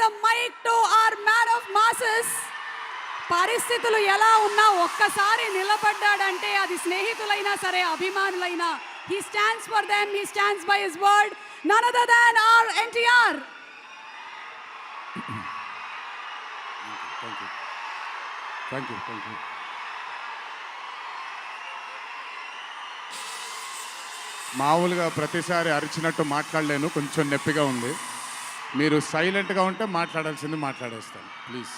the mic to our man of masses. పరిస్థితులు ఎలా ఉన్నా ఒక్కసారి నిలబడ్డాడంటే అది స్నేహితులైనా సరే అభిమానులైనా, he stands for them, he stands by his word, none other than our NTR. Thank you. మామూలుగా ప్రతిసారి అరిచినట్టు మాట్లాడలేను, కొంచెం నొప్పిగా ఉంది. మీరు సైలెంట్గా ఉంటే మాట్లాడాల్సింది మాట్లాడేస్తాను. ప్లీజ్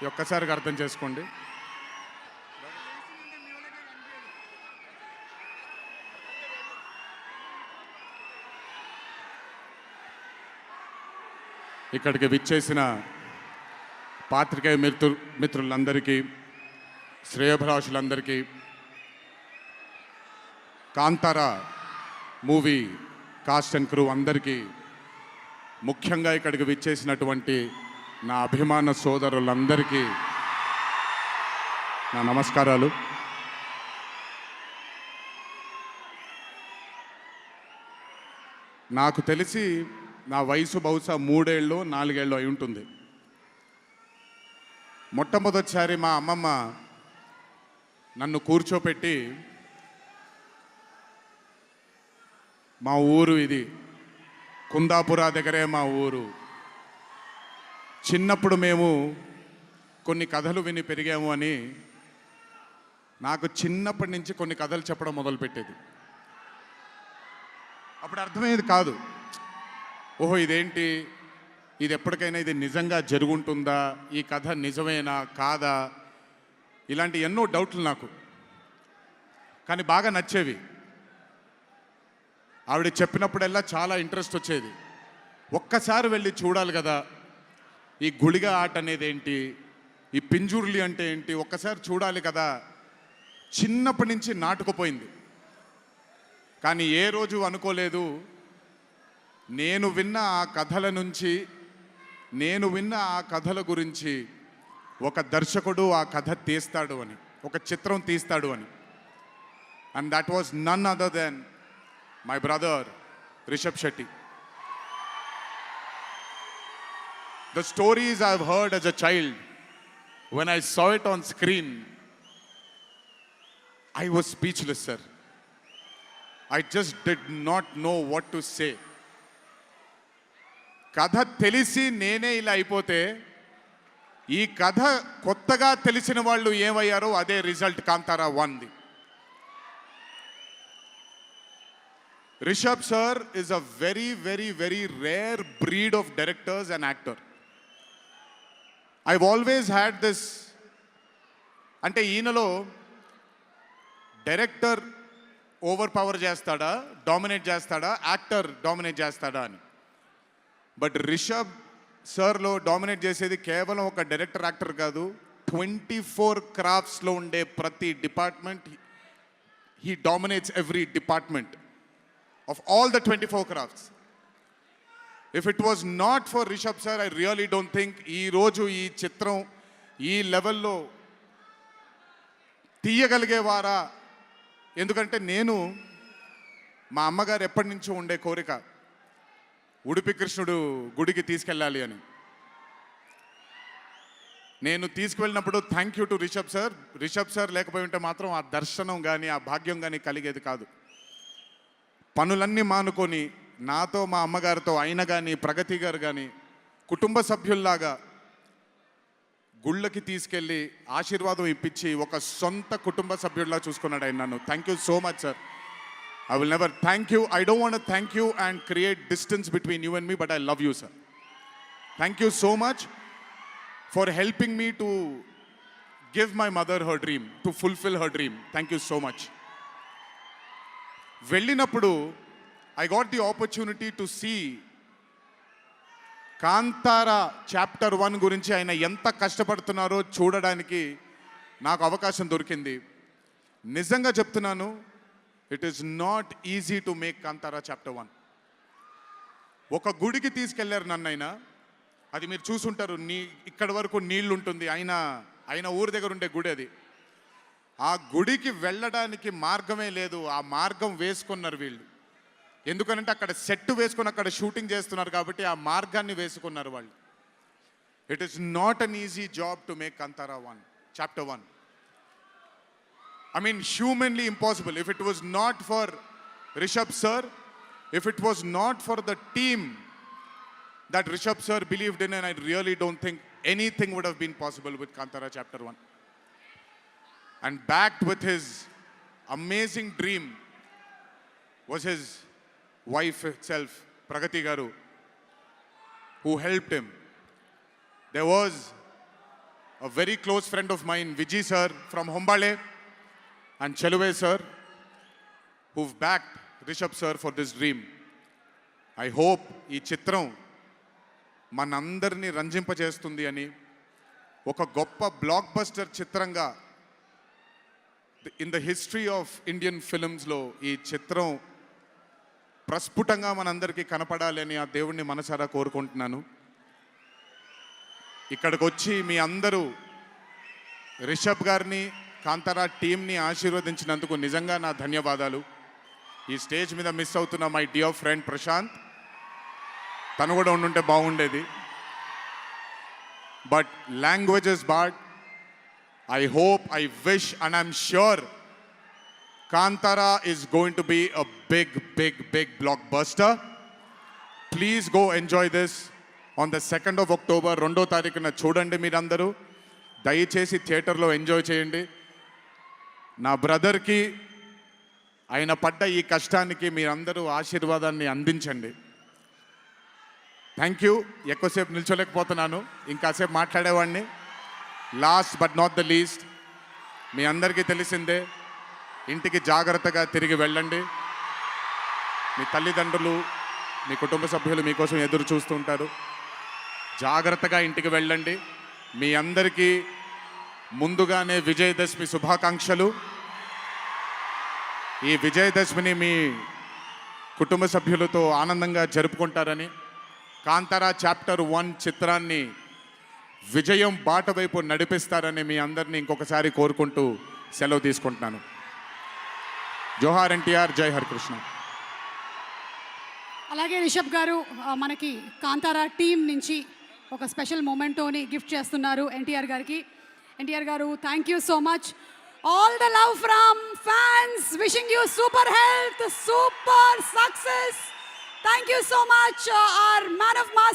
ఒక్కసారికి అర్థం చేసుకోండి. ఇక్కడికి విచ్చేసిన పాత్రికేయ మిత్రులందరికీ, శ్రేయోభిలాషులందరికీ, Kantara movie cast and crew అందరికీ, ముఖ్యంగా ఇక్కడికి విచ్చేసినటువంటి నా అభిమాన సోదరులందరికీ నా నమస్కారాలు. నాకు తెలిసి నా వయసు బహుశా 3 ఏళ్ళు 4 ఏళ్ళు అయి ఉంటుంది. మొట్టమొదటిసారి మా అమ్మమ్మ నన్ను కూర్చోపెట్టి, మా ఊరు ఇది కుందాపురా దగ్గరే మా ఊరు, చిన్నప్పుడు మేము కొన్ని కథలు విని పెరిగాము అని నాకు చిన్నప్పటి నుంచి కొన్ని కథలు చెప్పడం మొదలుపెట్టేది. అప్పుడు అర్థమయ్యేది కాదు, ఓహో ఇదేంటి, ఇది ఎప్పటికైనా ఇది నిజంగా జరుగుంటుందా, ఈ కథ నిజమేనా కాదా, ఇలాంటి ఎన్నో డౌట్లు నాకు. కానీ బాగా నచ్చేవి. ఆవిడ చెప్పినప్పుడల్లా చాలా ఇంట్రెస్ట్ వచ్చేది. ఒక్కసారి వెళ్ళి చూడాలి కదా, ఈ గుళిగ ఆట అనేది ఏంటి, ఈ పింజుర్లి అంటే ఏంటి, ఒక్కసారి చూడాలి కదా. చిన్నప్పటి నుంచి నాటుకుపోయింది. కానీ ఏ రోజు అనుకోలేదు నేను విన్న ఆ కథల నుంచి, నేను విన్న ఆ కథల గురించి ఒక దర్శకుడు ఆ కథ తీస్తాడు అని, ఒక చిత్రం తీస్తాడు అని. And that was none other than my brother Rishabh Shetty. The stories I've heard as a child, when I saw it on screen, I was speechless, sir. I just did not know what to say. కథ తెలిసి నేనే ఇలా అయిపోతే, ఈ కథ కొత్తగా తెలిసిన వాళ్ళు ఏమయ్యారో అదే రిజల్ట్ కాంతారా 1ది. Rishabh sir is a very, very, very rare breed of directors and actor. I've always had this, అంటే ఈయనలో డైరెక్టర్ ఓవర్ పవర్ చేస్తాడా, డామినేట్ చేస్తాడా, యాక్టర్ డామినేట్ చేస్తాడా అని. బట్ రిషబ్ సార్లో డామినేట్ చేసేది కేవలం ఒక డైరెక్టర్ యాక్టర్ కాదు, 24 క్రాఫ్ట్స్లో ఉండే ప్రతి department he dominates every department of all the 24 crafts. If it was not for Rishabh sir, I really don't think ee roju ee chitram ee level lo తీయగలిగేవారా. ఎందుకంటే నేను మా అమ్మగారు ఎప్పటి నుంచో ఉండే కోరిక ఉడిపి కృష్ణుడు గుడికి తీసుకెళ్ళాలి అని. నేను తీసుకువెళ్ళినప్పుడు thank you to Rishabh sir లేకపోయి ఉంటే మాత్రం ఆ దర్శనం కానీ ఆ భాగ్యం కానీ కలిగేది కాదు. పనులన్నీ మానుకొని నాతో మా అమ్మగారితో ఆయన కానీ ప్రగతి గారు కానీ కుటుంబ సభ్యుల్లాగా గుళ్ళకి తీసుకెళ్ళి ఆశీర్వాదం ఇప్పించి ఒక సొంత కుటుంబ సభ్యుల్లా చూసుకున్నాడు ఆయన నన్ను. Thank you so much sir. I will never thank you, I don't want to thank you and create distance between you and me, but I love you sir. Thank you so much for helping me to give my mother her dream, to fulfil her dream. Thank you so much. వెళ్ళినప్పుడు I got the opportunity to see Kantara chapter 1 గురించి ఆయన ఎంత కష్టపడుతున్నారో చూడడానికి నాకు అవకాశం దొరికింది. నిజంగా చెప్తున్నాను, it is not easy to make Kantara chapter 1. ఒక గుడికి తీసుకెళ్లారు నన్నైనా, అది మీరు చూసుంటారు, ఇక్కడ వరకు నీళ్లు ఉంటుంది, ఆయన ఊరి దగ్గర ఉండే గుడి అది. ఆ గుడికి వెళ్ళడానికి మార్గమే లేదు, ఆ మార్గం వేసుకున్నారు వీళ్ళు. ఎందుకనంటే అక్కడ సెట్ వేసుకొని అక్కడ షూటింగ్ చేస్తున్నారు కాబట్టి ఆ మార్గాన్ని వేసుకున్నారు వాళ్ళు. It is not an easy job to make Kantara 1, chapter 1. I mean, humanly impossible. If it was not for Rishabh sir, if it was not for the team that Rishabh sir believed in, and I really don't think anything would have been possible with Kantara chapter 1. And backed with his amazing dream was his wife itself, Pragati Garu, who helped him. There was a very close friend of mine, Vijay sir from Hombale, and Cheluve sir, who've backed Rishabh sir for this dream. I hope ఈ చిత్రం మనందరినీ రంజింపజేస్తుంది అని, ఒక గొప్ప blockbuster చిత్రంగా in the history of Indian ఫిల్మ్స్లో ఈ చిత్రం ప్రస్ఫుటంగా మనందరికీ కనపడాలి అని ఆ దేవుణ్ణి మనసారా కోరుకుంటున్నాను. ఇక్కడికి వచ్చి మీ అందరూ రిషబ్ గారిని, కాంతారా టీంని ఆశీర్వదించినందుకు నిజంగా నా ధన్యవాదాలు. ఈ స్టేజ్ మీద మిస్ అవుతున్న మై డియర్ ఫ్రెండ్ ప్రశాంత్, తను కూడా ఉండుంటే బాగుండేది. But languages bad, I hope, I wish, and I'm sure Kantara is going to be a big, big, big blockbuster. Please go enjoy this on the 2nd of October. 2వ తారీఖున చూడండి మీరందరూ. దయచేసి థియేటర్లో ఎంజాయ్ చేయండి. నా బ్రదర్కి ఆయన పడ్డ ఈ కష్టానికి మీరందరూ ఆశీర్వాదాన్ని అందించండి. Thank you. ఎక్కువసేపు నిల్చోలేకపోతున్నాను, ఇంకాసేపు మాట్లాడేవాడిని. Last but not the least, మీ అందరికీ తెలిసిందే, ఇంటికి జాగ్రత్తగా తిరిగి వెళ్ళండి. మీ తల్లిదండ్రులు, మీ కుటుంబ సభ్యులు మీకోసం ఎదురు చూస్తుంటారు. జాగ్రత్తగా ఇంటికి వెళ్ళండి. మీ అందరికీ ముందుగానే విజయదశమి శుభాకాంక్షలు. ఈ విజయదశమిని మీ కుటుంబ సభ్యులతో ఆనందంగా జరుపుకుంటారని, కాంతారా చాప్టర్ 1 చిత్రాన్ని విజయం బాట వైపు నడిపిస్తారని మీ అందరినీ ఇంకొకసారి కోరుకుంటూ సెలవు తీసుకుంటున్నాను. జోహార్ ఎన్టీఆర్, జై హరికృష్ణ. అలాగే రిషబ్ గారు మనకి కాంతారా టీం నుంచి ఒక స్పెషల్ మొమెంటోని గిఫ్ట్ చేస్తున్నారు ఎన్టీఆర్ గారికి. ఎన్టీఆర్ గారు, thank you so much. All the love from fans, wishing you super health, super success. Thank you so much, hour man of mass.